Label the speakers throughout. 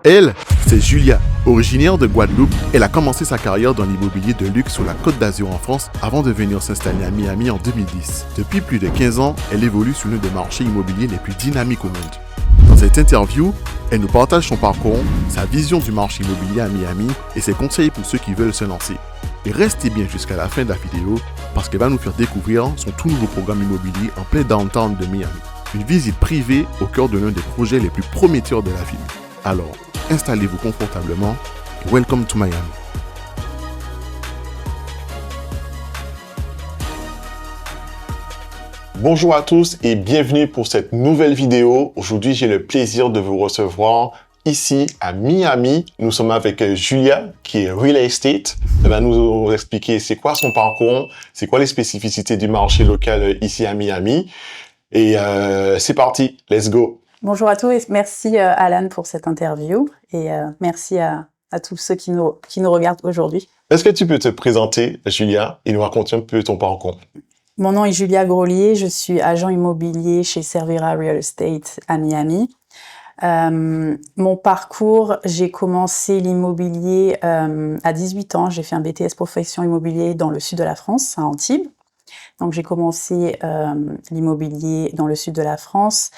Speaker 1: Elle, c'est Julia. Originaire de Guadeloupe, elle a commencé sa carrière dans l'immobilier de luxe sur la Côte d'Azur en France avant de venir s'installer à Miami en 2010. Depuis plus de 15 ans, elle évolue sur l'un des marchés immobiliers les plus dynamiques au monde. Dans cette interview, elle nous partage son parcours, sa vision du marché immobilier à Miami et ses conseils pour ceux qui veulent se lancer. Et restez bien jusqu'à la fin de la vidéo parce qu'elle va nous faire découvrir son tout nouveau programme immobilier en plein downtown de Miami. Une visite privée au cœur de l'un des projets les plus prometteurs de la ville. Alors, installez-vous confortablement et welcome to Miami.
Speaker 2: Bonjour à tous et bienvenue pour cette nouvelle vidéo. Aujourd'hui, j'ai le plaisir de vous recevoir ici à Miami. Nous sommes avec Julia qui est Real Estate. Elle va nous expliquer c'est quoi son parcours, c'est quoi les spécificités du marché local ici à Miami. Et c'est parti, let's go.
Speaker 3: Bonjour à tous et merci Alan pour cette interview et merci à tous ceux qui nous regardent aujourd'hui.
Speaker 2: Est-ce que tu peux te présenter, Julia, et nous raconter un peu ton parcours?
Speaker 3: Mon nom est Julia Grolier, je suis agent immobilier chez Servira Real Estate à Miami. Mon parcours, j'ai commencé l'immobilier à 18 ans. J'ai fait un BTS profession immobilier dans le sud de la France, à Antibes. Donc j'ai commencé l'immobilier dans le sud de la France.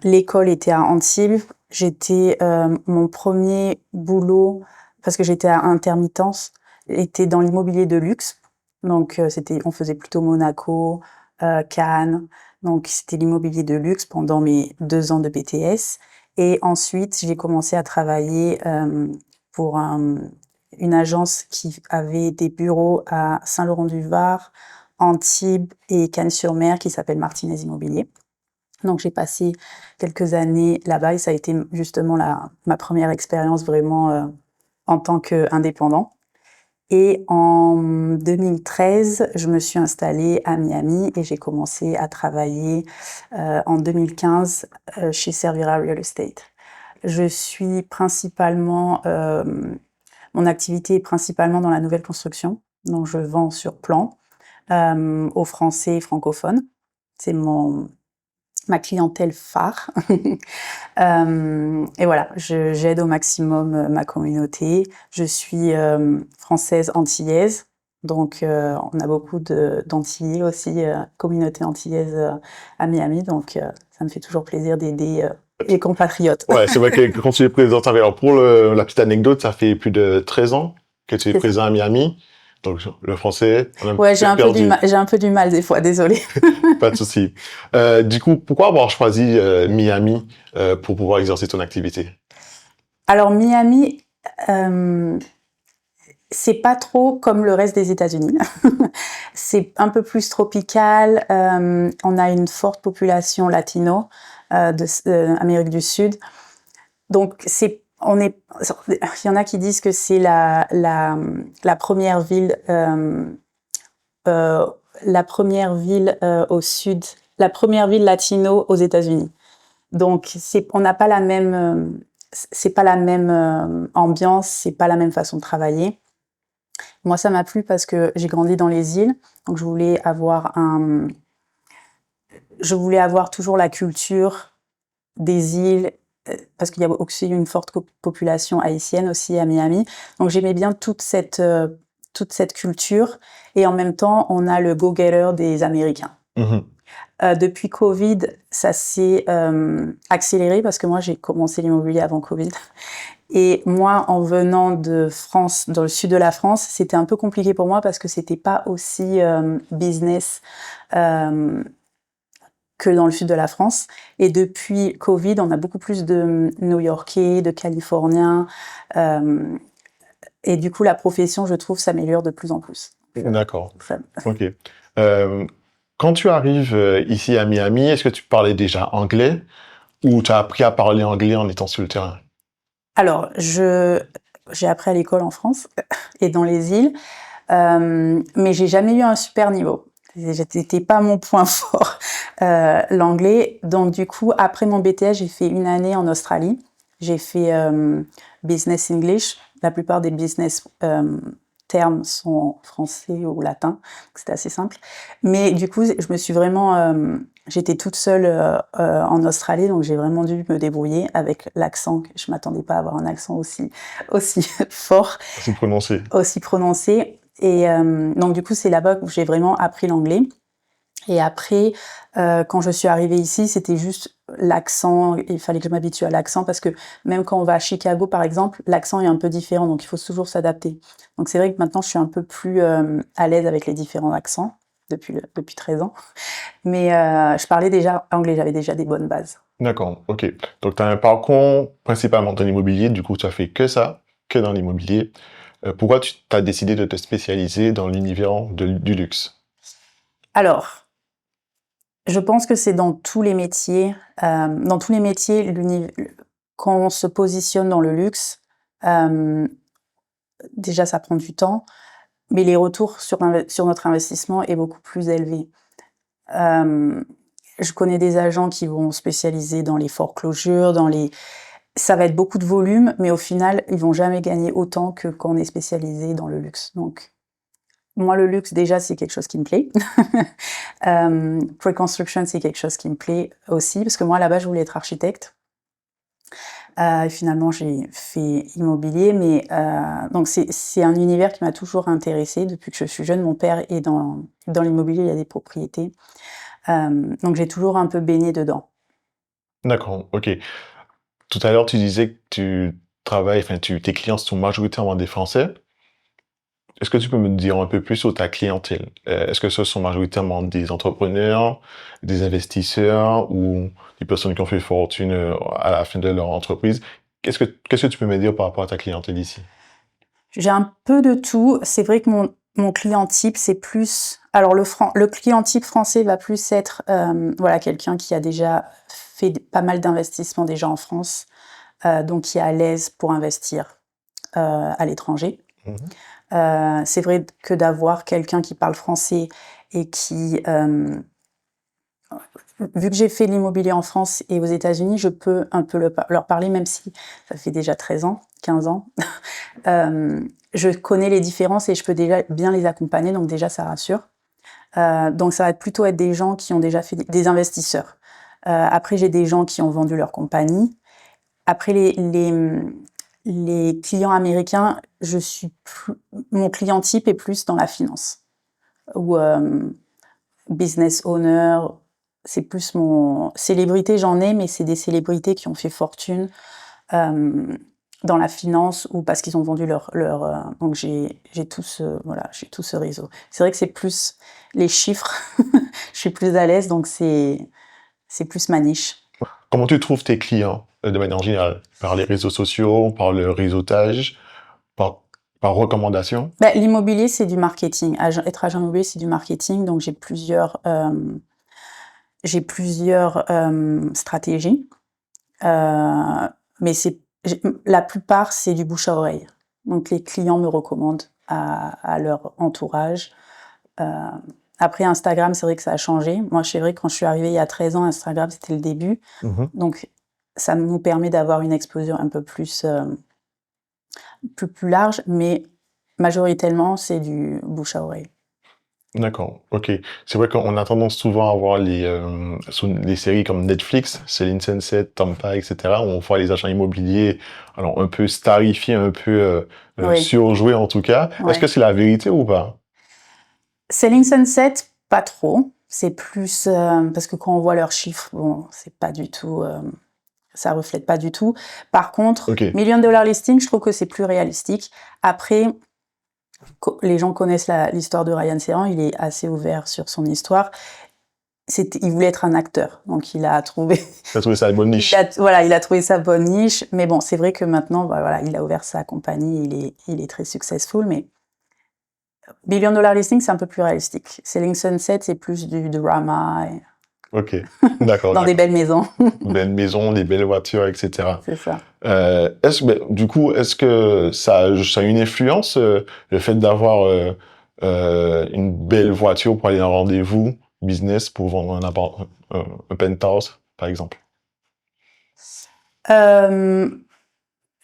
Speaker 3: L'école était à Antibes. J'étais mon premier boulot, parce que j'étais à intermittence, était dans l'immobilier de luxe. Donc on faisait plutôt Monaco, Cannes. Donc c'était l'immobilier de luxe pendant mes 2 ans de BTS. Et ensuite j'ai commencé à travailler pour une agence qui avait des bureaux à Saint-Laurent-du-Var, Antibes et Cannes-sur-Mer, qui s'appelle Martinez Immobilier. Donc j'ai passé quelques années là-bas et ça a été justement ma première expérience vraiment en tant qu'indépendant. Et en 2013, je me suis installée à Miami et j'ai commencé à travailler en 2015 chez Servira Real Estate. Je suis principalement, mon activité est principalement dans la nouvelle construction, donc je vends sur plan aux Français francophones. C'est ma clientèle phare. Et voilà, j'aide au maximum ma communauté. Je suis française antillaise, donc on a beaucoup d'Antillais aussi, communauté antillaise à Miami, donc ça me fait toujours plaisir d'aider les compatriotes.
Speaker 2: Ouais, c'est vrai que quand tu es présente, alors pour la petite anecdote, ça fait plus de 13 ans que tu es présent à Miami. Donc, le français, on a
Speaker 3: ouais, j'ai un peu du mal des fois, désolée.
Speaker 2: Pas de souci. Du coup, pourquoi avoir choisi Miami pour pouvoir exercer ton activité?
Speaker 3: Alors, Miami, c'est pas trop comme le reste des États-Unis. C'est un peu plus tropical. On a une forte population latino d'Amérique du Sud. Donc, il y en a qui disent que c'est la première ville au sud, la première ville latino aux États-Unis. Donc on n'a pas la même, c'est pas la même ambiance, c'est pas la même façon de travailler. Moi, ça m'a plu parce que j'ai grandi dans les îles, donc je voulais avoir toujours la culture des îles, parce qu'il y a aussi une forte population haïtienne aussi à Miami. Donc j'aimais bien toute cette culture, et en même temps, on a le go-getter des Américains. Mm-hmm. Depuis Covid, ça s'est accéléré parce que moi, j'ai commencé l'immobilier avant Covid. Et moi, en venant de France, dans le sud de la France, c'était un peu compliqué pour moi parce que c'était pas aussi business que dans le sud de la France. Et depuis Covid, on a beaucoup plus de New-Yorkais, de Californiens. Et du coup, la profession, je trouve, s'améliore de plus en plus.
Speaker 2: D'accord. Ok. Quand tu arrives ici à Miami, est-ce que tu parlais déjà anglais ou tu as appris à parler anglais en étant sur le terrain?
Speaker 3: Alors, j'ai appris à l'école en France et dans les îles, mais j'ai jamais eu un super niveau. C'était pas mon point fort, l'anglais. Donc du coup, après mon BTS, j'ai fait 1 année en Australie. J'ai fait Business English. La plupart des business termes sont en français ou latin, c'était assez simple. Mais du coup, je me suis vraiment, j'étais toute seule en Australie, donc j'ai vraiment dû me débrouiller avec l'accent. Je m'attendais pas à avoir un accent aussi fort,
Speaker 2: C'est prononcé.
Speaker 3: aussi prononcé. Et donc du coup, c'est là-bas où j'ai vraiment appris l'anglais. Et après, quand je suis arrivée ici, c'était juste l'accent. Il fallait que je m'habitue à l'accent parce que même quand on va à Chicago, par exemple, l'accent est un peu différent, donc il faut toujours s'adapter. Donc c'est vrai que maintenant, je suis un peu plus à l'aise avec les différents accents depuis 13 ans. Mais je parlais déjà anglais, j'avais déjà des bonnes bases.
Speaker 2: D'accord, ok. Donc, tu as un parcours principalement dans l'immobilier, du coup, tu as fait que ça, que dans l'immobilier. Pourquoi tu as décidé de te spécialiser dans l'univers du luxe?
Speaker 3: Alors, je pense que c'est dans tous les métiers. Dans tous les métiers, quand on se positionne dans le luxe, déjà ça prend du temps, mais les retours sur notre investissement est beaucoup plus élevé. Je connais des agents qui vont spécialiser dans les foreclosures, ça va être beaucoup de volume, mais au final, ils vont jamais gagner autant que quand on est spécialisé dans le luxe. Donc, moi, le luxe, déjà, c'est quelque chose qui me plaît. Pre-construction, c'est quelque chose qui me plaît aussi, parce que moi, là-bas, je voulais être architecte. Finalement, j'ai fait immobilier, mais donc c'est un univers qui m'a toujours intéressée depuis que je suis jeune. Mon père est dans l'immobilier, il y a des propriétés. Donc j'ai toujours un peu baigné dedans.
Speaker 2: D'accord, ok. Tout à l'heure, tu disais que tu travailles, enfin, tes clients sont majoritairement des Français. Est-ce que tu peux me dire un peu plus sur ta clientèle? Est-ce que ce sont majoritairement des entrepreneurs, des investisseurs ou des personnes qui ont fait fortune à la fin de leur entreprise? Qu'est-ce que tu peux me dire par rapport à ta clientèle ici?
Speaker 3: J'ai un peu de tout. C'est vrai que mon client type, c'est plus... Alors le client type français va plus être voilà, quelqu'un qui a déjà fait pas mal d'investissements déjà en France, donc qui est à l'aise pour investir à l'étranger.
Speaker 2: Mhm.
Speaker 3: C'est vrai que d'avoir quelqu'un qui parle français et qui, vu que j'ai fait l'immobilier en France et aux États-Unis, je peux un peu leur parler, même si ça fait déjà 13 ans, 15 ans. Je connais les différences et je peux déjà bien les accompagner, donc déjà ça rassure. Donc ça va plutôt être des gens qui ont déjà fait des investisseurs. Après, j'ai des gens qui ont vendu leur compagnie. Après, les clients américains, mon client type est plus dans la finance ou business owner. C'est plus mon célébrité, j'en ai, mais c'est des célébrités qui ont fait fortune dans la finance ou parce qu'ils ont vendu donc j'ai tout ce réseau. C'est vrai que c'est plus les chiffres. Je suis plus à l'aise, donc c'est plus ma niche.
Speaker 2: Comment tu trouves tes clients de manière générale? Par les réseaux sociaux, par le réseautage, par, par recommandation?
Speaker 3: L'immobilier, c'est du marketing. Être agent immobilier, c'est du marketing, donc j'ai plusieurs stratégies. Mais la plupart, c'est du bouche à oreille. Donc les clients me recommandent à leur entourage. Après, Instagram, c'est vrai que ça a changé. Moi, c'est vrai que quand je suis arrivée il y a 13 ans, Instagram, c'était le début.
Speaker 2: Mhm.
Speaker 3: Donc, ça nous permet d'avoir une exposition un peu plus large, mais majoritairement, c'est du bouche à oreille.
Speaker 2: D'accord, ok. C'est vrai qu'on a tendance souvent à voir sur les séries comme Netflix, Selling Sunset, Tampa, etc., où on voit les agents immobiliers, alors un peu starifiés, un peu
Speaker 3: Oui,
Speaker 2: surjoués en tout cas. Est-ce que
Speaker 3: ouais.
Speaker 2: c'est la vérité ou pas?
Speaker 3: Selling Sunset, pas trop. C'est plus parce que quand on voit leurs chiffres, bon, c'est pas du tout, ça reflète pas du tout. Par contre,
Speaker 2: Ok,
Speaker 3: Million Dollar Listing, je trouve que c'est plus réalistique. Après, les gens connaissent l'histoire de Ryan Serrant, il est assez ouvert sur son histoire. Il voulait être un acteur, donc il a trouvé,
Speaker 2: t'as trouvé ça une bonne niche.
Speaker 3: il a trouvé sa bonne niche. Mais bon, c'est vrai que maintenant, voilà, il a ouvert sa compagnie, il est très successful, mais Billion Dollar Listing, c'est un peu plus réalistique. Selling Sunset, c'est plus du drama,
Speaker 2: Ok, d'accord,
Speaker 3: dans des
Speaker 2: d'accord.
Speaker 3: belles maisons.
Speaker 2: Belles maisons, des belles voitures, etc.
Speaker 3: C'est ça.
Speaker 2: Du coup, est-ce que ça a une influence, le fait d'avoir une belle voiture pour aller à un rendez-vous business pour vendre un penthouse, par exemple?
Speaker 3: Je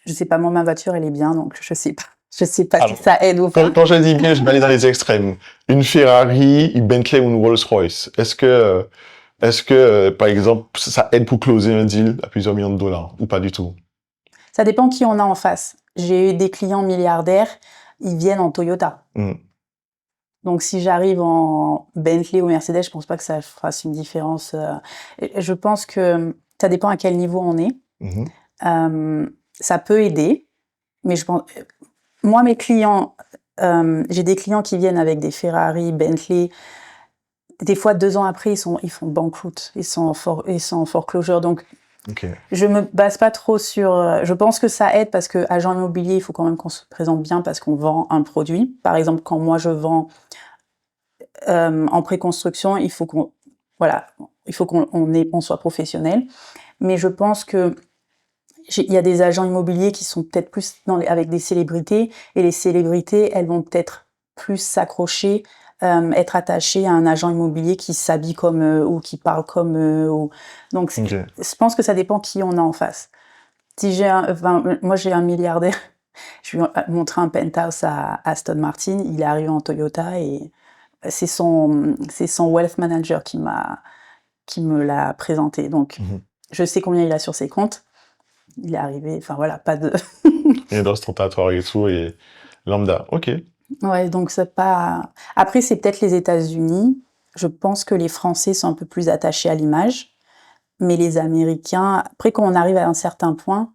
Speaker 3: sais pas, moi, ma voiture, elle est bien, donc je sais pas. Je sais pas
Speaker 2: Alors,
Speaker 3: si ça aide ou pas.
Speaker 2: Quand je dis bien, je vais aller dans les extrêmes. Une Ferrari, une Bentley ou une Rolls-Royce. Est-ce que, par exemple, ça aide pour closer un deal à plusieurs millions de dollars ou pas du tout?
Speaker 3: Ça dépend qui on a en face. J'ai eu des clients milliardaires, ils viennent en Toyota.
Speaker 2: Hmm.
Speaker 3: Donc si j'arrive en Bentley ou Mercedes, je pense pas que ça fasse une différence. Je pense que ça dépend à quel niveau on est.
Speaker 2: Mhm.
Speaker 3: Ça peut aider, mais je pense, moi mes clients, j'ai des clients qui viennent avec des Ferrari, Bentley. Des fois 2 ans après, ils font banqueroute, ils sont en foreclosure. Donc
Speaker 2: Ok.
Speaker 3: je me base pas trop sur. Je pense que ça aide parce que agent immobilier, il faut quand même qu'on se présente bien parce qu'on vend un produit. Par exemple, quand moi je vends en préconstruction, il faut qu'on soit professionnel. Mais je pense que il y a des agents immobiliers qui sont peut-être plus avec des célébrités, et les célébrités, elles vont peut-être plus s'accrocher, être attachées à un agent immobilier qui s'habille comme eux ou qui parle comme eux. Donc,
Speaker 2: Ok.
Speaker 3: je pense que ça dépend qui on a en face. Si moi j'ai un milliardaire, je lui ai montré un penthouse à Aston Martin, il est arrivé en Toyota et c'est son wealth manager qui me l'a présenté. Donc,
Speaker 2: Mhm.
Speaker 3: je sais combien il a sur ses comptes. Il est arrivé, enfin voilà, pas de.
Speaker 2: Et ostentatoire et tout, et lambda. Ok.
Speaker 3: Ouais, donc c'est pas. Après, c'est peut-être les États-Unis. Je pense que les Français sont un peu plus attachés à l'image, mais les Américains, après, quand on arrive à un certain point,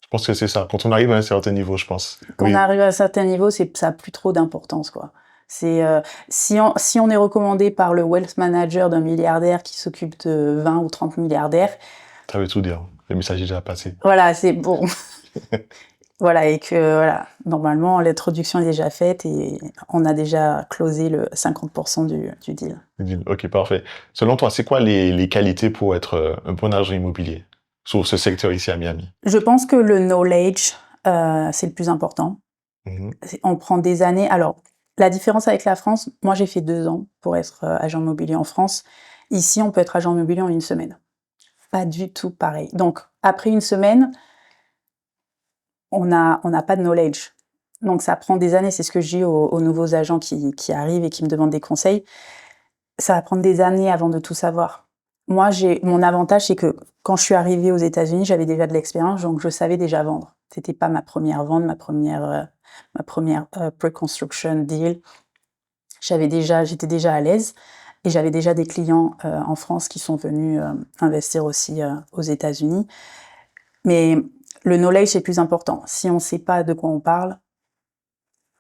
Speaker 2: Je pense que c'est ça. Quand on arrive à un certain niveau, je pense.
Speaker 3: quand on
Speaker 2: Oui.
Speaker 3: arrive à un certain niveau, ça n'a plus trop d'importance, quoi. C'est si on est recommandé par le wealth manager d'un milliardaire qui s'occupe de 20 ou 30 milliardaires,
Speaker 2: Ça veut tout dire. Le message est déjà passé.
Speaker 3: voilà, c'est bon. Voilà, et que voilà, normalement l'introduction est déjà faite et on a déjà closé le 50% du deal.
Speaker 2: Ok, parfait. Selon toi, c'est quoi les qualités pour être un bon agent immobilier sur ce secteur ici à Miami?
Speaker 3: Je pense que le knowledge, c'est le plus important.
Speaker 2: Mhm.
Speaker 3: On prend des années. Alors, la différence avec la France, moi j'ai fait 2 ans pour être agent immobilier en France. Ici, on peut être agent immobilier en 1 semaine. Pas du tout pareil. Donc, après 1 semaine, on n'a pas de knowledge. Donc, ça prend des années. C'est ce que je dis aux nouveaux agents qui arrivent et qui me demandent des conseils. Ça va prendre des années avant de tout savoir. Moi, mon avantage, c'est que quand je suis arrivée aux États-Unis, j'avais déjà de l'expérience, donc je savais déjà vendre. C'était pas ma première vente, ma première pre-construction deal. J'étais déjà à l'aise et j'avais déjà des clients en France qui sont venus investir aussi aux États-Unis. Mais le knowledge c'est plus important. Si on ne sait pas de quoi on parle,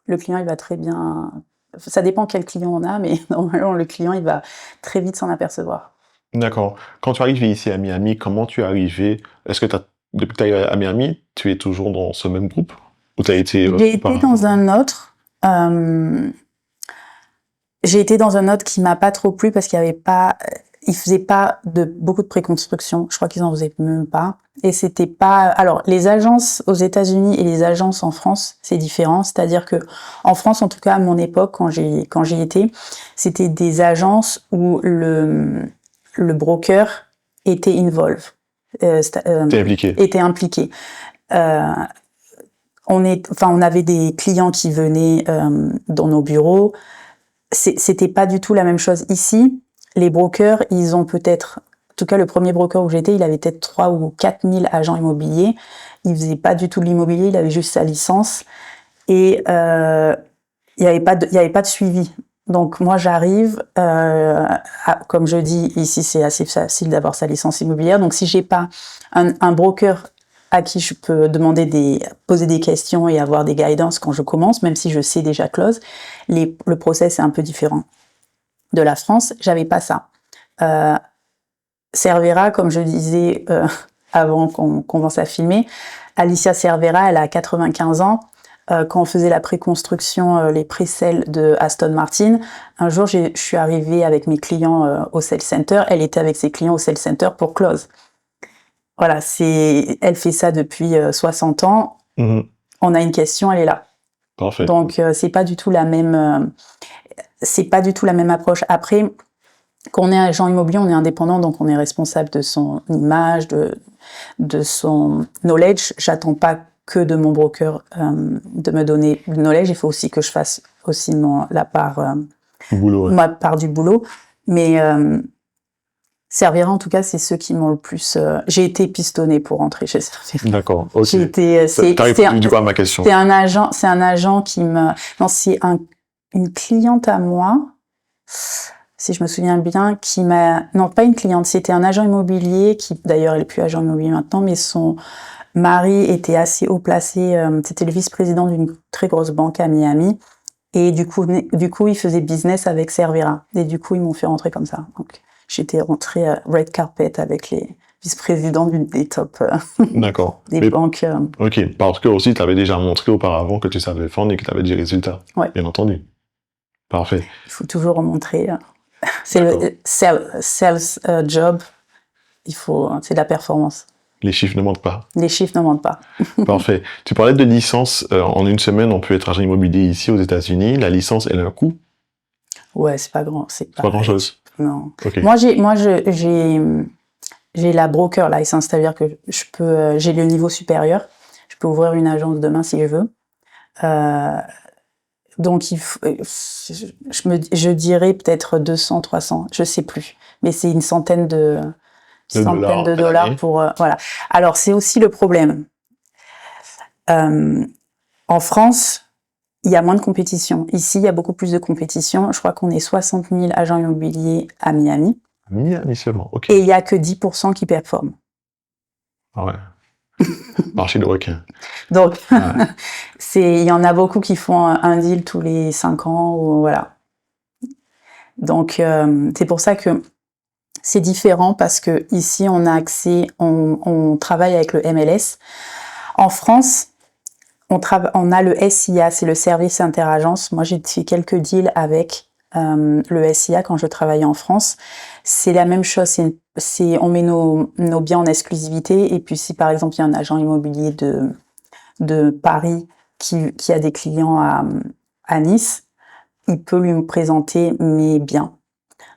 Speaker 3: le client il va très bien. Ça dépend quel client on a, mais normalement le client il va très vite s'en apercevoir.
Speaker 2: D'accord. Quand tu arrives ici à Miami, comment tu es arrivé? Est-ce que depuis que tu es à Miami, tu es toujours dans ce même groupe? Ou tu as été
Speaker 3: J'ai été dans un autre. J'ai été dans un autre qui m'a pas trop plu parce qu'il y avait pas, ils faisaient pas beaucoup de préconstruction. Je crois qu'ils en faisaient même pas. Et c'était pas. Alors, les agences aux États-Unis et les agences en France, c'est différent. C'est-à-dire que en France, en tout cas à mon époque, quand j'y étais, c'était des agences où le broker était involved,
Speaker 2: T'es impliqué.
Speaker 3: était impliqué. On avait des clients qui venaient dans nos bureaux. C'était pas du tout la même chose ici. Les brokers, ils ont peut-être, en tout cas le premier broker où j'étais, il avait peut-être 3 ou 4 000 agents immobiliers. Il faisait pas du tout de l'immobilier, il avait juste sa licence et il y avait pas de suivi. Donc moi j'arrive, comme je dis ici c'est assez facile d'avoir sa licence immobilière. Donc si j'ai pas un broker à qui je peux poser des questions et avoir des guidances quand je commence, même si je sais déjà close, le process est un peu différent de la France. J'avais pas ça. Cervera, comme je disais avant qu'on commence à filmer, Alicia Cervera, elle a 95 ans. Quand on faisait la préconstruction, les pré-sales de Aston Martin, un jour, je suis arrivée avec mes clients au sales center. Elle était avec ses clients au sales center pour close. Voilà, elle fait ça depuis 60 ans.
Speaker 2: Mhm.
Speaker 3: On a une question, elle est là.
Speaker 2: Parfait.
Speaker 3: Donc c'est pas du tout la même approche. Après, quand on est agent immobilier, on est indépendant, donc on est responsable de son image, de son knowledge. J'attends pas que de mon broker de me donner le knowledge. Il faut aussi que je fasse aussi ma part du boulot. Mais Servira, en tout cas, c'est ceux qui m'ont le plus... J'ai été pistonnée pour rentrer chez Servira.
Speaker 2: D'accord, ok.
Speaker 3: J'ai été...
Speaker 2: T'as répondu du coup à ma question.
Speaker 3: C'est un agent qui me... Non, c'est une cliente à moi, si je me souviens bien, qui m'a... Non, pas une cliente, c'était un agent immobilier qui, d'ailleurs, elle est plus agent immobilier maintenant, mais son mari était assez haut placé. C'était le vice-président d'une très grosse banque à Miami. Et du coup, il faisait business avec Servira. Et du coup, ils m'ont fait rentrer comme ça. Donc, j'étais rentrée red carpet avec les vice-présidents des top
Speaker 2: D'accord.
Speaker 3: des banques.
Speaker 2: Ok, parce que aussi, tu avais déjà montré auparavant que tu savais vendre et que tu avais des résultats.
Speaker 3: Ouais.
Speaker 2: Bien entendu. Parfait.
Speaker 3: Il faut toujours montrer. C'est le sales job. C'est de la performance.
Speaker 2: Les chiffres ne mentent pas.
Speaker 3: Les chiffres ne mentent pas.
Speaker 2: Parfait. Tu parlais de licence. En une semaine, on peut être agent immobilier ici aux États-Unis. La licence, elle a un coût?
Speaker 3: Ouais, c'est pas grand. C'est
Speaker 2: pas grand-chose.
Speaker 3: Non.
Speaker 2: Okay.
Speaker 3: Moi, j'ai la broker license, c'est-à-dire que j'ai le niveau supérieur. Je peux ouvrir une agence demain si je veux. Donc, je dirais peut-être 200, 300, je sais plus. Mais c'est une centaine de dollars pour, voilà. Alors, c'est aussi le problème. En France, il y a moins de compétition. Ici, il y a beaucoup plus de compétition. Je crois qu'on est 60 000 agents immobiliers à Miami.
Speaker 2: Miami seulement, ok.
Speaker 3: Et il y a que 10% qui performent.
Speaker 2: Ah ouais. Marché de requin.
Speaker 3: Donc, ouais. Il y en a beaucoup qui font un deal tous les 5 ans, ou voilà. Donc, c'est pour ça que c'est différent parce que ici, on a accès, on travaille avec le MLS. En France, on a le SIA, c'est le service interagence. Moi, j'ai fait quelques deals avec le SIA quand je travaillais en France. C'est la même chose, on met nos biens en exclusivité, et puis si par exemple il y a un agent immobilier de Paris qui a des clients à Nice, il peut lui présenter mes biens.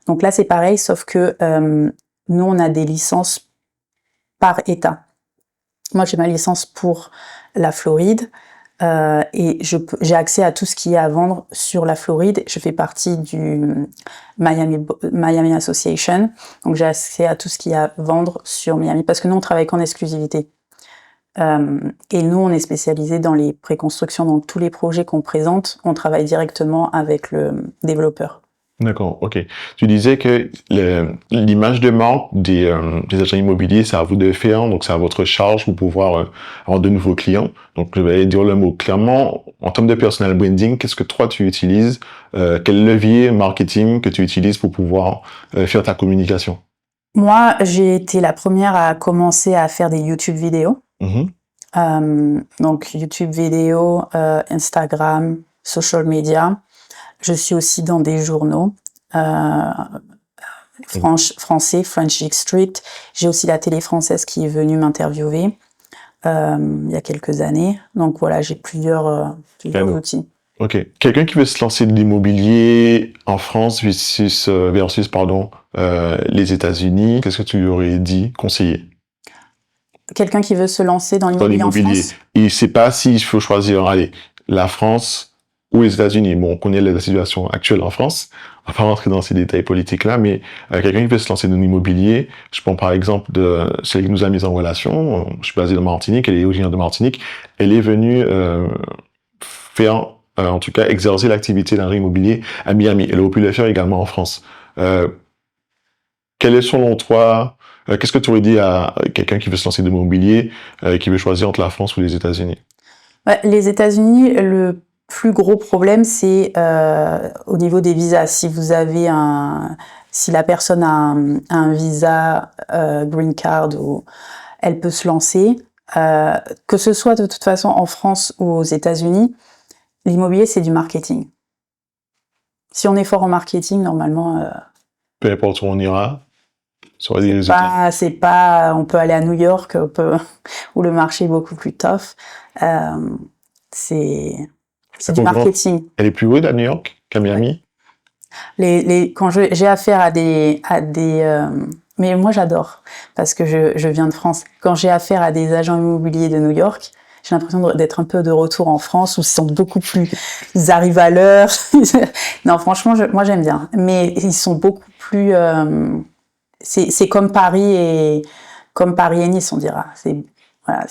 Speaker 3: Donc là c'est pareil, sauf que nous on a des licences par État. Moi j'ai ma licence pour la Floride, et j'ai accès à tout ce qui est à vendre sur la Floride. Je fais partie du Miami Association, donc j'ai accès à tout ce qui est à vendre sur Miami, parce que nous on travaille qu'en exclusivité. Et nous on est spécialisé dans les préconstructions, donc tous les projets qu'on présente, on travaille directement avec le développeur.
Speaker 2: D'accord, ok. Tu disais que l'image de marque des agents immobiliers, c'est à vous de faire, donc c'est à votre charge pour pouvoir avoir de nouveaux clients. Donc je vais dire le mot clairement, en termes de personal branding, qu'est-ce que toi tu utilises, quel levier marketing que tu utilises pour pouvoir faire ta communication?
Speaker 3: Moi, j'ai été la première à commencer à faire des YouTube vidéos. Donc YouTube vidéo, Instagram, social media. Je suis aussi dans des journaux français, French Geek Street. J'ai aussi la télé française qui est venue m'interviewer il y a quelques années. Donc voilà, j'ai plusieurs outils.
Speaker 2: Ok. Quelqu'un qui veut se lancer de l'immobilier en France versus les États-Unis, qu'est-ce que tu lui aurais dit, conseillé?
Speaker 3: Quelqu'un qui veut se lancer dans l'immobilier en France?
Speaker 2: Il ne sait pas s'il faut choisir, allez, la France ou les États-Unis. Bon, on connaît la situation actuelle en France. On va pas rentrer dans ces détails politiques-là, mais quelqu'un qui veut se lancer dans l'immobilier, je prends par exemple de celle qui nous a mis en relation. Je suis basé dans Martinique, elle est originaire de Martinique. Elle est venue faire, en tout cas, exercer l'activité dans l'immobilier à Miami. Elle aurait pu le faire également en France. Quel est selon toi, qu'est-ce que tu aurais dit à quelqu'un qui veut se lancer dans l'immobilier, qui veut choisir entre la France ou les États-Unis?
Speaker 3: Les États-Unis, le plus gros problème, c'est au niveau des visas. Si la personne a un visa green card, elle peut se lancer. Que ce soit de toute façon en France ou aux États-Unis, l'immobilier c'est du marketing. Si on est fort en marketing, normalement,
Speaker 2: peu importe où on ira, ça aura des
Speaker 3: résultats. On peut aller à New York, où le marché est beaucoup plus tough. C'est du marketing.
Speaker 2: Elle est plus haute à New York qu'à Miami?
Speaker 3: Quand j'ai affaire à des mais moi j'adore, parce que je viens de France. Quand j'ai affaire à des agents immobiliers de New York, j'ai l'impression d'être un peu de retour en France où ils sont beaucoup plus, ils arrivent à l'heure. Non, franchement, moi j'aime bien. Mais ils sont beaucoup plus, c'est comme Paris et Nice, on dira. Voilà,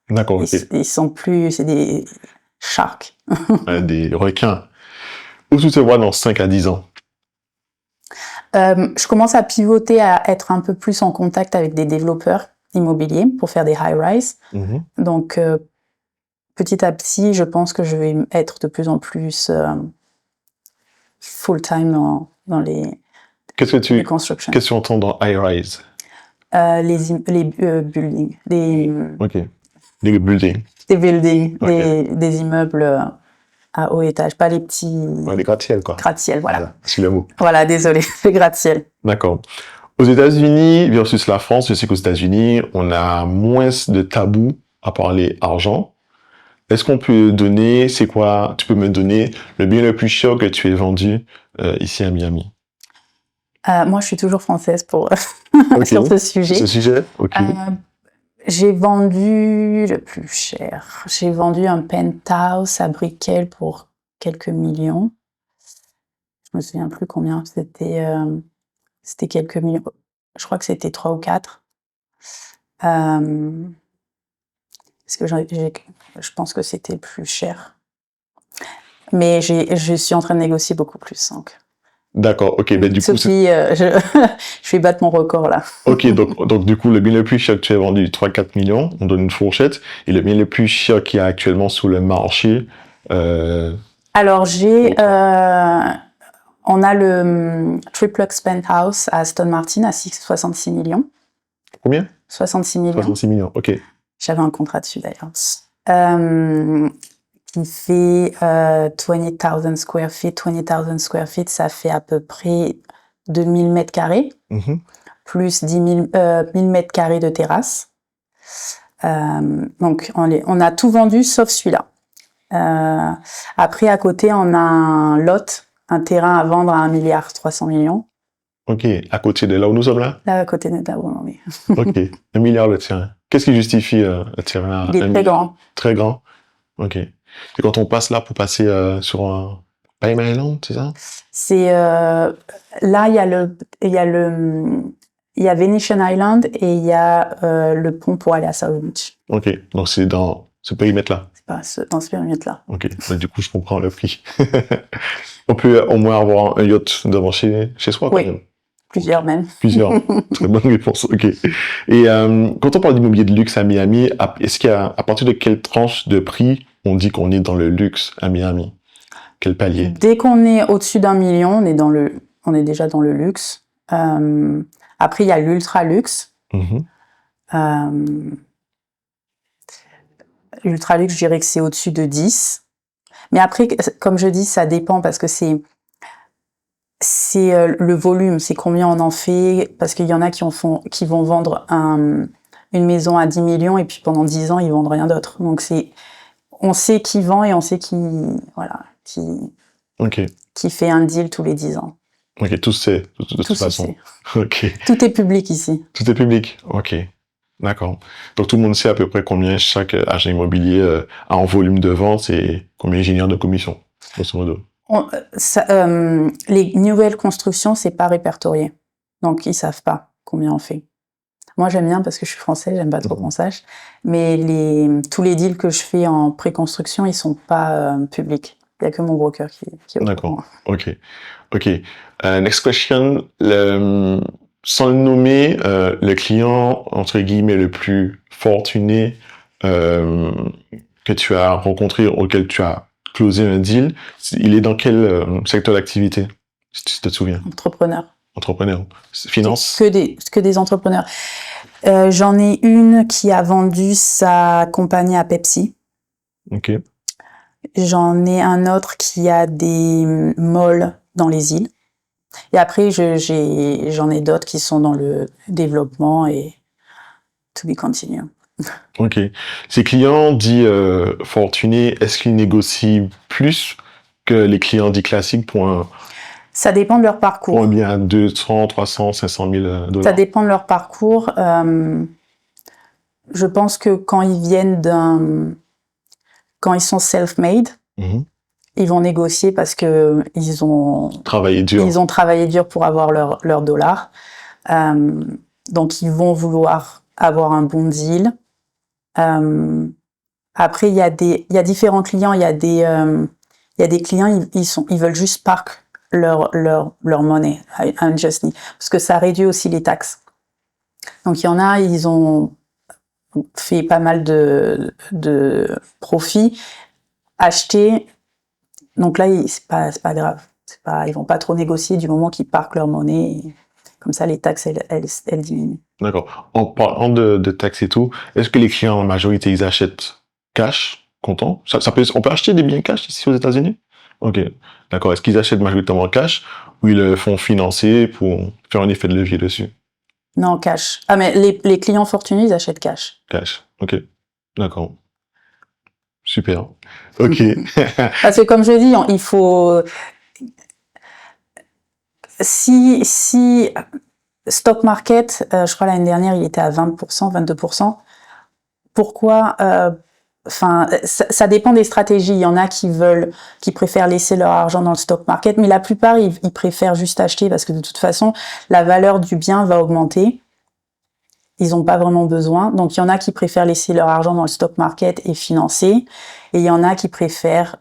Speaker 2: D'accord, ok.
Speaker 3: ils sont plus, c'est des sharks.
Speaker 2: Des requins. Où tu te vois dans 5 à 10 ans?
Speaker 3: Je commence à pivoter, à être un peu plus en contact avec des développeurs immobiliers pour faire des high-rise.
Speaker 2: Mhm.
Speaker 3: Donc, petit à petit, je pense que je vais être de plus en plus full-time dans les constructions.
Speaker 2: Qu'est-ce que tu entends dans high rise?
Speaker 3: Les buildings,
Speaker 2: Ok. Des buildings.
Speaker 3: des buildings,
Speaker 2: Ok.
Speaker 3: des immeubles à haut étage, pas les petits
Speaker 2: Ouais, des gratte-ciel, quoi.
Speaker 3: gratte-ciel, voilà.
Speaker 2: C'est le mot.
Speaker 3: Voilà, désolé, les gratte-ciel.
Speaker 2: D'accord. Aux États-Unis versus la France, je sais qu'aux États-Unis, on a moins de tabous à parler argent. Est-ce qu'on peut donner, tu peux me donner le bien le plus cher que tu aies vendu ici à Miami?
Speaker 3: Moi, je suis toujours française pour
Speaker 2: Ok.
Speaker 3: sur ce sujet.
Speaker 2: Ce sujet? Ok.
Speaker 3: J'ai vendu le plus cher. J'ai vendu un penthouse à Brickell pour quelques millions. Je me souviens plus combien. C'était quelques millions. Je crois que c'était 3 ou 4. Parce que je pense que c'était le plus cher. Mais je suis en train de négocier beaucoup plus. Donc.
Speaker 2: D'accord, ok. Ben, du coup,
Speaker 3: Sophie, je vais battre mon record là.
Speaker 2: ok, donc du coup, le bien le plus cher que tu as vendu, 3-4 millions, on donne une fourchette, et le bien le plus cher qu'il y a actuellement sur le marché.
Speaker 3: Alors, on a le Triplex Penthouse à Aston Martin à 66 millions.
Speaker 2: Combien?
Speaker 3: 66 millions.
Speaker 2: 66 millions, ok.
Speaker 3: J'avais un contrat dessus d'ailleurs. Qui fait 20,000 square feet. 20,000 square feet, ça fait à peu près 2000 mètres carrés, plus 10 000 mètres carrés de terrasse. Donc, on a tout vendu sauf celui-là. Après, à côté, on a un terrain à vendre à 1,3 milliard.
Speaker 2: Ok, à côté de là où nous sommes là?
Speaker 3: Là, à côté de là où on est.
Speaker 2: Ok, 1 milliard le terrain. Qu'est-ce qui justifie le terrain?
Speaker 3: Il est très grand.
Speaker 2: Très grand? Ok. Et quand on passe là pour passer sur un Palm Island, c'est ça?
Speaker 3: C'est là, il y a Venetian Island et il y a le pont pour aller à South Beach.
Speaker 2: Ok, donc c'est dans ce périmètre-là.
Speaker 3: C'est pas dans ce périmètre-là.
Speaker 2: Ok, bah, du coup je comprends le prix. On peut au moins avoir un yacht devant chez soi quand même.
Speaker 3: Plusieurs même.
Speaker 2: Plusieurs. Très bonne réponse. Ok. Et quand on parle d'immobilier de luxe à Miami, est-ce qu'il y a à partir de quelle tranche de prix on dit qu'on est dans le luxe à Miami? Quel palier?
Speaker 3: Dès qu'on est au-dessus d'1 million, on est déjà dans le luxe. Après, il y a l'ultra luxe. L'ultra luxe, je dirais que c'est au-dessus de 10. Mais après, comme je dis, ça dépend parce que c'est le volume, c'est combien on en fait, parce qu'il y en a qui vont vendre une maison à 10 millions et puis pendant 10 ans, ils vendent rien d'autre. Donc on sait qui vend et on sait qui fait un deal tous les 10 ans.
Speaker 2: Ok, tout c'est de toute façon. Ok.
Speaker 3: Tout est public ici.
Speaker 2: Tout est public. Ok. D'accord. Donc tout le monde sait à peu près combien chaque agent immobilier a en volume de vente et combien il génère de commissions, grosso modo.
Speaker 3: Les nouvelles constructions, c'est pas répertorié. Donc, ils savent pas combien on fait. Moi, j'aime bien parce que je suis française, j'aime pas trop qu'on sache. Mais tous les deals que je fais en pré-construction, ils sont pas publics. Il y a que mon broker qui est au courant.
Speaker 2: D'accord. Ok. Next question. Sans le nommer, le client, entre guillemets, le plus fortuné que tu as rencontré, auquel tu as closé un deal, il est dans quel secteur d'activité, si tu te souviens? Entrepreneur. Finance?
Speaker 3: Que des entrepreneurs. J'en ai une qui a vendu sa compagnie à Pepsi.
Speaker 2: Ok.
Speaker 3: J'en ai un autre qui a des malls dans les îles. Et après, j'en ai d'autres qui sont dans le développement et to be continued.
Speaker 2: Ok. Ces clients dits fortunés, est-ce qu'ils négocient plus que les clients dits classiques pour
Speaker 3: Ça dépend de leur parcours.
Speaker 2: Pour un bien à 200, 300, 500 000 $.
Speaker 3: Ça dépend de leur parcours. je pense que quand ils sont self-made, ils vont négocier parce que ils ont
Speaker 2: travaillé dur
Speaker 3: pour avoir leur dollar. Donc, ils vont vouloir avoir un bon deal. Après, il y a différents clients. Il y a des clients, ils veulent juste park leur monnaie unjustly, parce que ça réduit aussi les taxes. Donc, il y en a, ils ont fait pas mal de profits, acheté. Donc là, c'est pas grave. Ils vont pas trop négocier du moment qu'ils parquent leur monnaie. Comme ça, les taxes, elles diminuent.
Speaker 2: D'accord. En parlant de taxes et tout, est-ce que les clients en majorité, ils achètent cash, comptant? On peut acheter des biens cash ici aux États-Unis? Ok. D'accord. Est-ce qu'ils achètent majoritairement cash ou ils le font financer pour faire un effet de levier dessus?
Speaker 3: Non, cash. Ah, mais les clients fortunés, ils achètent cash.
Speaker 2: Cash. Ok. D'accord. Super. Ok.
Speaker 3: Parce que comme je dis, il faut... Si stock market, je crois l'année dernière, il était à 20%, 22%. Pourquoi ça dépend des stratégies. Il y en a qui préfèrent laisser leur argent dans le stock market, mais la plupart, ils préfèrent juste acheter parce que de toute façon, la valeur du bien va augmenter. Ils n'ont pas vraiment besoin. Donc, il y en a qui préfèrent laisser leur argent dans le stock market et financer. Et il y en a qui préfèrent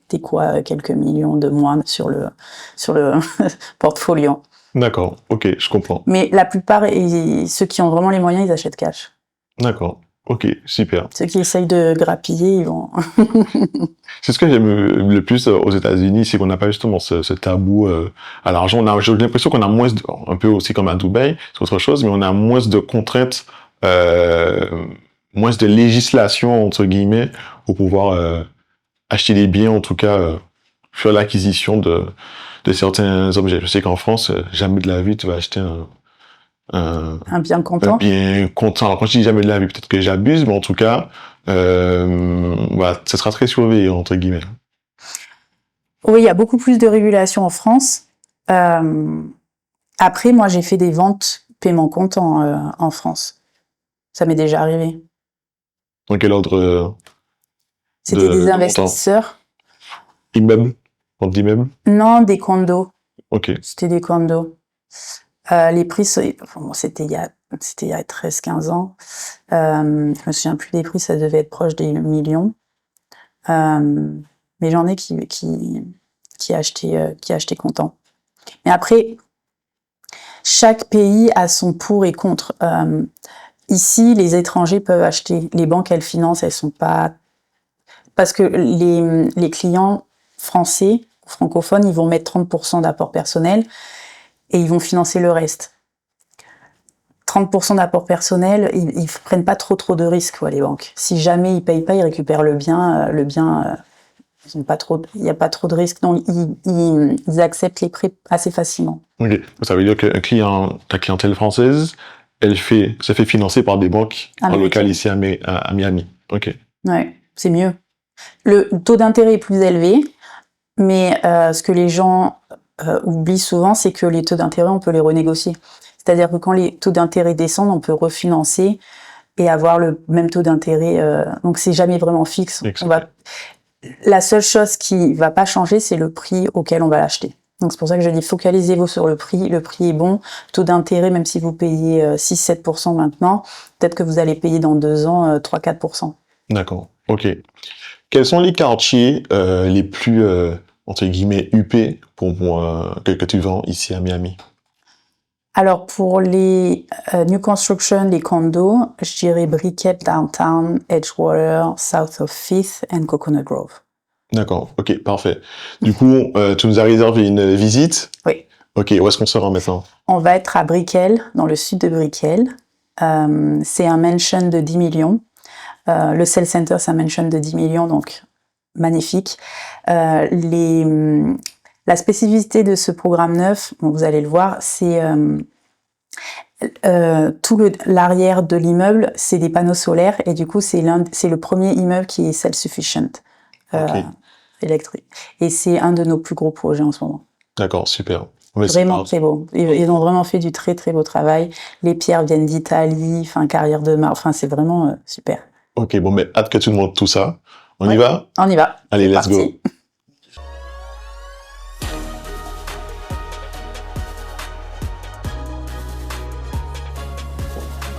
Speaker 3: quelques millions de moins sur le portfolio.
Speaker 2: D'accord, ok, je comprends.
Speaker 3: Mais la plupart, ceux qui ont vraiment les moyens, ils achètent cash.
Speaker 2: D'accord, ok, super.
Speaker 3: Ceux qui essayent de grappiller, ils vont...
Speaker 2: C'est ce que j'aime le plus aux États-Unis, c'est qu'on n'a pas justement ce tabou à l'argent. J'ai l'impression qu'on a moins, un peu aussi comme à Dubaï, c'est autre chose, mais on a moins de contraintes, moins de législation, entre guillemets, pour pouvoir acheter des biens, en tout cas, faire l'acquisition de certains objets. Je sais qu'en France, jamais de la vie, tu vas acheter un
Speaker 3: bien comptant.
Speaker 2: Un bien comptant. Alors, quand je dis jamais de la vie, peut-être que j'abuse, mais en tout cas, voilà, ça sera très surveillé, entre guillemets.
Speaker 3: Oui, il y a beaucoup plus de régulation en France. Après, moi, j'ai fait des ventes paiement comptant en France. Ça m'est déjà arrivé.
Speaker 2: Dans quel ordre
Speaker 3: C'était des investisseurs.
Speaker 2: Immeubles? Vente d'immeubles?
Speaker 3: Non, des condos.
Speaker 2: Ok.
Speaker 3: C'était des condos. Les prix, c'était il y a 13-15 ans. Je me souviens plus des prix, ça devait être proche des millions. Mais j'en ai qui achetaient comptant. Mais après, chaque pays a son pour et contre. Ici, les étrangers peuvent acheter. Les banques, elles financent, elles sont pas... Parce que les clients français, francophones, ils vont mettre 30% d'apport personnel et ils vont financer le reste. 30% d'apport personnel, ils prennent pas trop de risques, les banques. Si jamais ils payent pas, ils récupèrent le bien, il n'y a pas trop de risques, donc ils acceptent les prêts assez facilement.
Speaker 2: Ok. Ça veut dire que ta clientèle française, se fait financer par des banques en local ici à Miami. Ok.
Speaker 3: Ouais, c'est mieux. Le taux d'intérêt est plus élevé, mais ce que les gens oublient souvent, c'est que les taux d'intérêt, on peut les renégocier. C'est-à-dire que quand les taux d'intérêt descendent, on peut refinancer et avoir le même taux d'intérêt. Donc c'est jamais vraiment fixe. La seule chose qui va pas changer, c'est le prix auquel on va l'acheter. Donc c'est pour ça que je dis focalisez-vous sur le prix. Le prix est bon. Taux d'intérêt, même si vous payez 6-7% maintenant, peut-être que vous allez payer dans 2 ans 3-4%.
Speaker 2: D'accord. Ok. Quels sont les quartiers les plus entre guillemets huppés que tu vends ici à Miami?
Speaker 3: Alors pour les new construction, les condos, je dirais Brickell, Downtown, Edgewater, South of Fifth and Coconut Grove.
Speaker 2: D'accord, ok, parfait. Du coup, tu nous as réservé une visite?
Speaker 3: Oui.
Speaker 2: Ok, où est-ce qu'on se rend maintenant?
Speaker 3: On va être à Brickell, dans le sud de Brickell. C'est un mansion de 10 millions. Le Sell Center, c'est un mansion de 10 millions, donc magnifique. La spécificité de ce programme neuf, vous allez le voir, c'est tout l'arrière de l'immeuble, c'est des panneaux solaires et du coup c'est le premier immeuble qui est self-sufficient électrique. Et c'est un de nos plus gros projets en ce moment.
Speaker 2: D'accord, super. Ouais,
Speaker 3: Vraiment très beau. Ils ont vraiment fait du très très beau travail. Les pierres viennent d'Italie, enfin carrière de marbre, enfin c'est vraiment super.
Speaker 2: Ok, bon, mais hâte que tu nous montres tout ça. On y
Speaker 3: Ouais,
Speaker 2: va?
Speaker 3: on y va.
Speaker 2: Allez,
Speaker 3: C'est
Speaker 2: let's
Speaker 3: parti.
Speaker 2: go.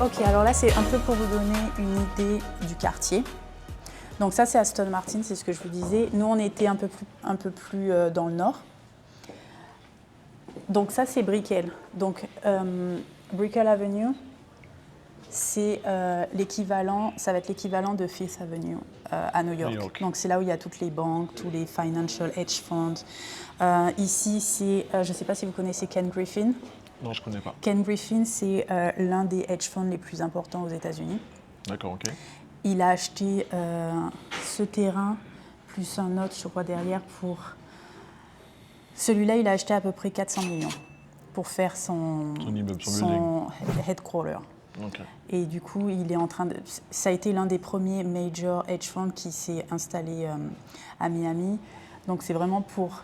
Speaker 3: Ok, alors là c'est un peu pour vous donner une idée du quartier. Donc ça c'est Aston Martin, c'est ce que je vous disais. Nous on était un peu plus dans le nord. Donc ça c'est Brickell. Donc Brickell Avenue, c'est l'équivalent, ça va être l'équivalent de Fifth Avenue à New York. Donc c'est là où il y a toutes les banques, tous les financial hedge funds. Ici c'est, je ne sais pas si vous connaissez Ken Griffin.
Speaker 2: Non, je connais pas.
Speaker 3: Ken Griffin, c'est l'un des hedge funds les plus importants aux États-Unis.
Speaker 2: D'accord, ok.
Speaker 3: Il a acheté ce terrain, plus un autre, je crois, derrière, pour... Celui-là, il a acheté à peu près 400 millions pour faire son
Speaker 2: immeuble,
Speaker 3: son headquarter.
Speaker 2: Ok.
Speaker 3: Et du coup, il est en train de... Ça a été l'un des premiers major hedge funds qui s'est installé à Miami. Donc, c'est vraiment pour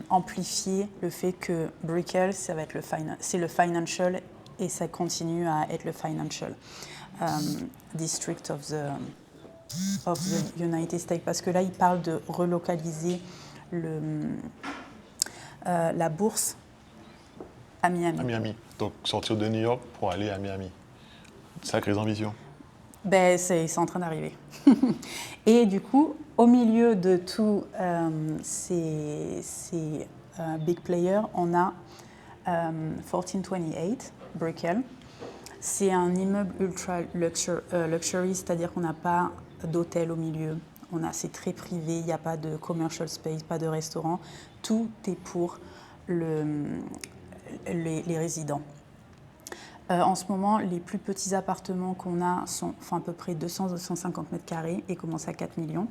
Speaker 3: amplifier le fait que Brickell, ça va être c'est le financial et ça continue à être le financial district of the United States. Parce que là, il parle de relocaliser la bourse à Miami.
Speaker 2: À Miami. Donc, sortir de New York pour aller à Miami. Sacrées ambitions.
Speaker 3: Ben, c'est en train d'arriver. Et du coup, au milieu de tous ces big players, on a 1428 Brickell. C'est un immeuble ultra luxury, c'est-à-dire qu'on n'a pas d'hôtel au milieu. C'est très privé, il n'y a pas de commercial space, pas de restaurant. Tout est pour les résidents. En ce moment, les plus petits appartements qu'on a font à peu près 200-250 mètres carrés et commencent à 4 millions.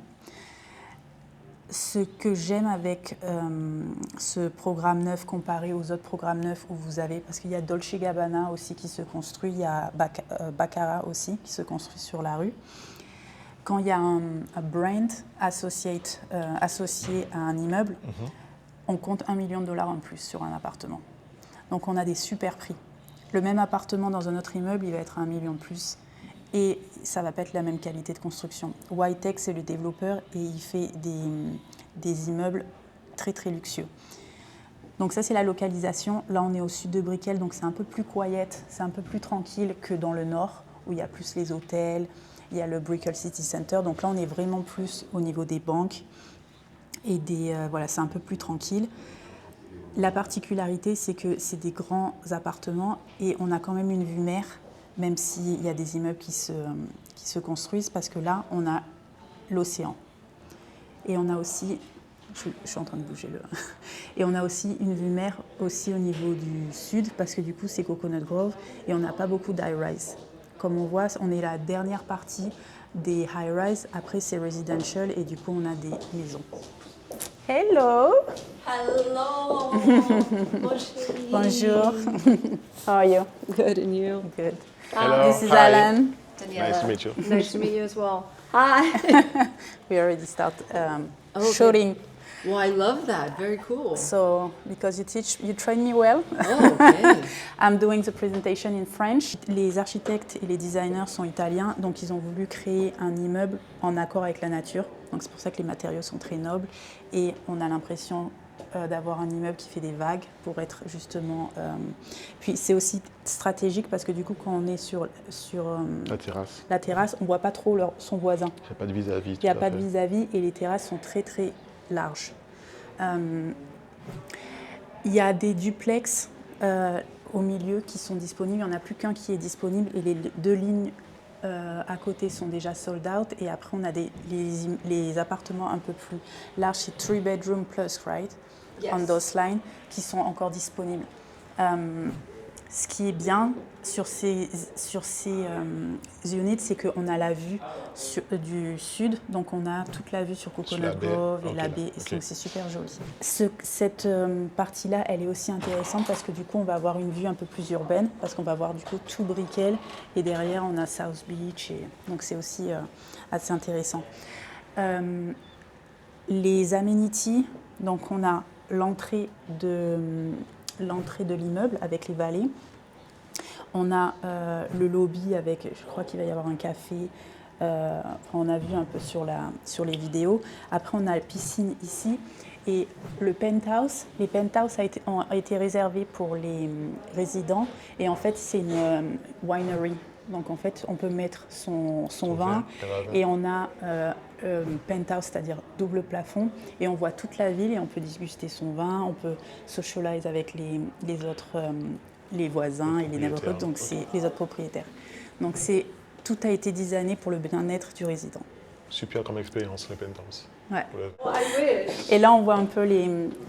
Speaker 3: Ce que j'aime avec ce programme neuf comparé aux autres programmes neufs où vous avez, parce qu'il y a Dolce Gabbana aussi qui se construit, il y a Baccarat aussi qui se construit sur la rue. Quand il y a un brand associé à un immeuble, on compte $1 million en plus sur un appartement. Donc on a des super prix. Le même appartement dans un autre immeuble, il va être à $1 million plus. Et ça ne va pas être la même qualité de construction. Whitex, c'est le développeur et il fait des immeubles très très luxueux. Donc ça, c'est la localisation. Là, on est au sud de Brickell, donc c'est un peu plus quiet, c'est un peu plus tranquille que dans le nord, où il y a plus les hôtels, il y a le Brickell City Center. Donc là, on est vraiment plus au niveau des banques et voilà, c'est un peu plus tranquille. La particularité, c'est que c'est des grands appartements et on a quand même une vue mer, même s'il y a des immeubles qui se construisent, parce que là, on a l'océan. Et on a aussi, je suis en train de bouger et on a aussi une vue mer aussi au niveau du sud, parce que du coup, c'est Coconut Grove et on n'a pas beaucoup d'high-rise. Comme on voit, on est la dernière partie des high-rise, après c'est residential et du coup, on a des maisons. Hello.
Speaker 4: Hello.
Speaker 3: Bonjour. How are you?
Speaker 4: Good, and you?
Speaker 3: Good.
Speaker 2: Hello.
Speaker 3: This is
Speaker 2: Hi.
Speaker 3: Alan.
Speaker 4: Daniela.
Speaker 2: Nice to meet you.
Speaker 4: Nice to meet you as well. Hi.
Speaker 3: We already start
Speaker 4: Okay.
Speaker 3: shooting.
Speaker 4: Well, I love that. Very cool.
Speaker 3: So, because you train me well,
Speaker 4: Oh, okay.
Speaker 3: I'm doing the presentation in French. Les architectes et les designers sont italiens, donc ils ont voulu créer un immeuble en accord avec la nature. Donc c'est pour ça que les matériaux sont très nobles et on a l'impression d'avoir un immeuble qui fait des vagues pour être justement... Puis c'est aussi stratégique parce que du coup quand on est sur
Speaker 2: La terrasse.
Speaker 3: on ne voit pas trop son voisin.
Speaker 2: Il n'y a pas de vis-à-vis.
Speaker 3: Il n'y a pas de vis-à-vis et les terrasses sont très très larges. Il y a des duplex au milieu qui sont disponibles. Il n'y en a plus qu'un qui est disponible et les deux lignes à côté sont déjà sold out. Et après, on a les appartements un peu plus larges, c'est 3 bedroom plus, right?
Speaker 4: Yes.
Speaker 3: On those lines, qui sont encore disponibles. Ce qui est bien sur ces units, c'est qu'on a la vue du sud, donc on a toute la vue sur Coconut Grove et la baie, donc c'est super joli. Cette partie-là, elle est aussi intéressante parce que du coup, on va avoir une vue un peu plus urbaine, parce qu'on va voir du coup tout Brickell, et derrière, on a South Beach, et donc c'est aussi assez intéressant. Les amenities, donc on a l'entrée l'entrée de l'immeuble avec les vallées. On a le lobby avec, je crois qu'il va y avoir un café. On a vu un peu sur les vidéos. Après, on a la piscine ici. Et le penthouse, les penthouses ont été réservés pour les résidents. Et en fait, c'est une winery. Donc en fait, on peut mettre son vin. Et on a penthouse, c'est-à-dire double plafond. Et on voit toute la ville et on peut déguster son vin. On peut socialiser avec les autres, les voisins et les neighborhoods, donc c'est les autres propriétaires. Donc tout a été designé pour le bien-être du résident.
Speaker 2: Super comme expérience, le penthouse.
Speaker 3: Ouais.
Speaker 2: Ouais.
Speaker 3: Et là, on voit un peu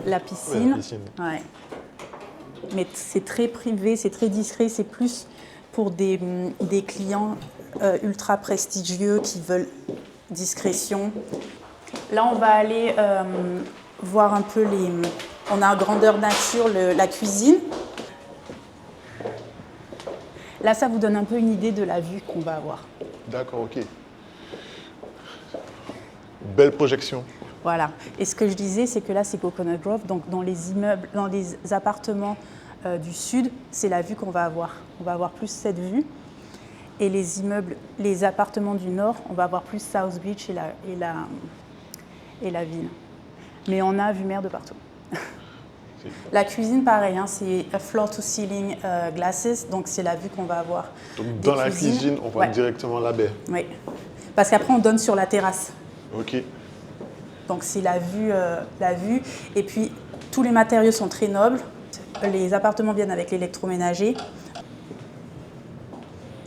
Speaker 3: la piscine.
Speaker 2: Ouais, la piscine.
Speaker 3: Ouais. Mais c'est très privé, c'est très discret, c'est plus pour des clients ultra prestigieux qui veulent discrétion. Là, on va aller voir un peu on a en grandeur nature la cuisine. Là, ça vous donne un peu une idée de la vue qu'on va avoir.
Speaker 2: D'accord, ok. Belle projection.
Speaker 3: Voilà. Et ce que je disais, c'est que là, c'est Coconut Grove. Donc, dans les immeubles, dans les appartements du sud, c'est la vue qu'on va avoir. On va avoir plus cette vue. Et les immeubles, les appartements du nord, on va avoir plus South Beach et la ville. Mais on a vue mer de partout. La cuisine, pareil, hein, c'est floor-to-ceiling glasses, donc c'est la vue qu'on va avoir.
Speaker 2: Donc dans la cuisine, on voit directement la baie.
Speaker 3: Oui, parce qu'après on donne sur la terrasse.
Speaker 2: Ok.
Speaker 3: Donc c'est la vue. Et puis tous les matériaux sont très nobles. Les appartements viennent avec l'électroménager.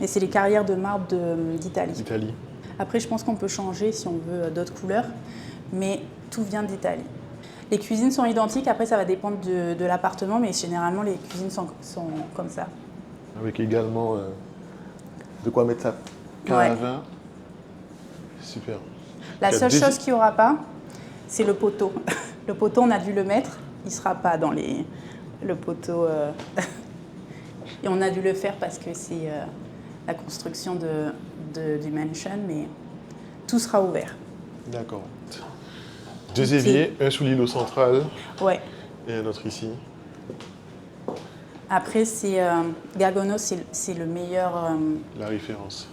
Speaker 3: Et c'est les carrières de marbre d'Italie. Après, je pense qu'on peut changer si on veut d'autres couleurs, mais tout vient d'Italie. Les cuisines sont identiques, après ça va dépendre de l'appartement, mais généralement les cuisines sont comme ça.
Speaker 2: Avec également de quoi mettre sa canne à vin. Super.
Speaker 3: La seule chose qu'il n'y aura pas, c'est le poteau. Le poteau, on a dû le mettre, il ne sera pas dans le poteau. Et on a dû le faire parce que c'est la construction du mansion, mais tout sera ouvert.
Speaker 2: D'accord. 2 éviers, un sous l'îlot central et un autre ici.
Speaker 3: Après, Gargono, c'est le meilleur...
Speaker 2: La référence.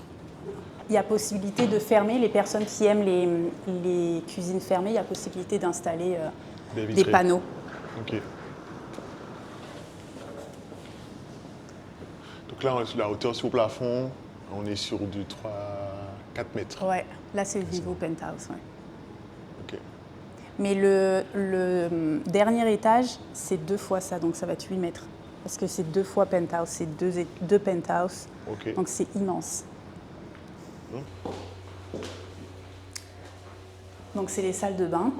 Speaker 3: Il y a possibilité de fermer, les personnes qui aiment les cuisines fermées, il y a possibilité d'installer des panneaux.
Speaker 2: Ok. Donc là, la hauteur sur le plafond, on est sur du 3-4 mètres.
Speaker 3: Ouais, là c'est le niveau penthouse. Ouais.
Speaker 2: Ok.
Speaker 3: Mais le dernier étage, c'est 2 fois ça, donc ça va être 8 mètres. Parce que c'est 2 fois penthouse, c'est deux penthouses, donc c'est immense. Donc c'est les salles de bain.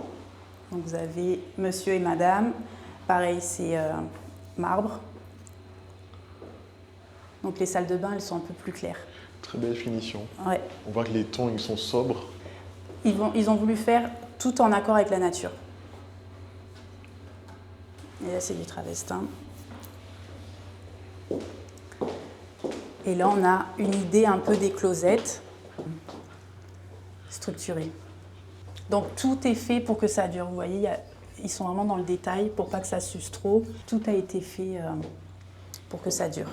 Speaker 3: Donc vous avez monsieur et madame, pareil c'est marbre. Donc les salles de bain, elles sont un peu plus claires.
Speaker 2: Très belle finition.
Speaker 3: Ouais.
Speaker 2: On voit que les tons, ils sont sobres.
Speaker 3: Ils ont voulu faire tout en accord avec la nature. Et là, c'est du travestin. Et là, on a une idée un peu des closettes structurées. Donc, tout est fait pour que ça dure. Vous voyez, ils sont vraiment dans le détail pour pas que ça s'use trop. Tout a été fait pour que ça dure.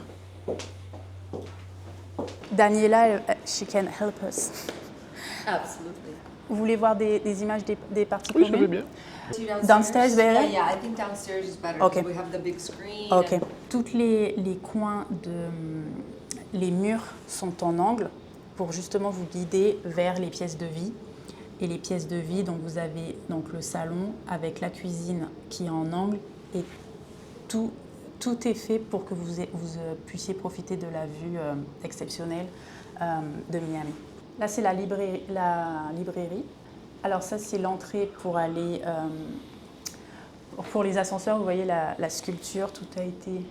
Speaker 3: Daniela, she can help us.
Speaker 4: Absolutely.
Speaker 3: Vous voulez voir des images des parties
Speaker 2: Oui,
Speaker 3: communes?
Speaker 2: je veux bien.
Speaker 3: Downstairs, better?
Speaker 4: Yeah, I think downstairs is better.
Speaker 3: Okay.
Speaker 4: We have the big screen.
Speaker 3: Ok. Tous les coins les murs sont en angle pour justement vous guider vers les pièces de vie. Et les pièces de vie, donc vous avez donc le salon avec la cuisine qui est en angle et tout est fait pour que vous puissiez profiter de la vue exceptionnelle de Miami. Là, c'est la librairie. Alors ça, c'est l'entrée pour aller... pour les ascenseurs, vous voyez la sculpture, tout a été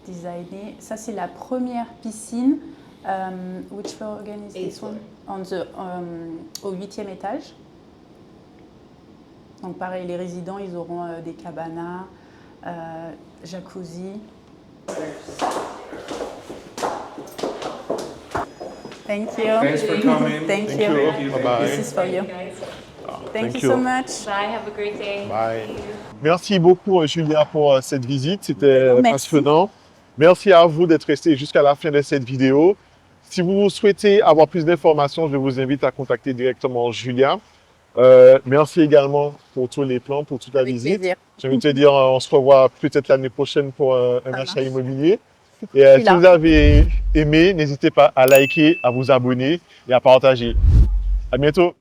Speaker 3: designé. Ça, c'est la première piscine. Which floor again is this one? Au 8e étage. Donc pareil, les résidents, ils auront des cabanas, jacuzzi. Thank you.
Speaker 5: Thanks for coming.
Speaker 3: Thank
Speaker 2: Thank
Speaker 3: you.
Speaker 2: you. Bye-bye.
Speaker 3: This is for you. Thank
Speaker 2: Thank
Speaker 3: you so
Speaker 2: you.
Speaker 3: much.
Speaker 4: Bye, have a great day.
Speaker 2: Bye. Merci beaucoup, Julia, pour cette visite. C'était
Speaker 3: Merci.
Speaker 2: passionnant. Merci à vous d'être resté jusqu'à la fin de cette vidéo. Si vous souhaitez avoir plus d'informations, je vous invite à contacter directement Julia. Merci également pour tous les plans, pour toute la
Speaker 3: Avec
Speaker 2: visite.
Speaker 3: plaisir.
Speaker 2: Je vais te dire, on se revoit peut-être l'année prochaine pour un
Speaker 3: Ça
Speaker 2: achat
Speaker 3: marche.
Speaker 2: immobilier. Et
Speaker 3: suis
Speaker 2: si
Speaker 3: là.
Speaker 2: vous avez aimé, n'hésitez pas à liker, à vous abonner et à partager. À bientôt.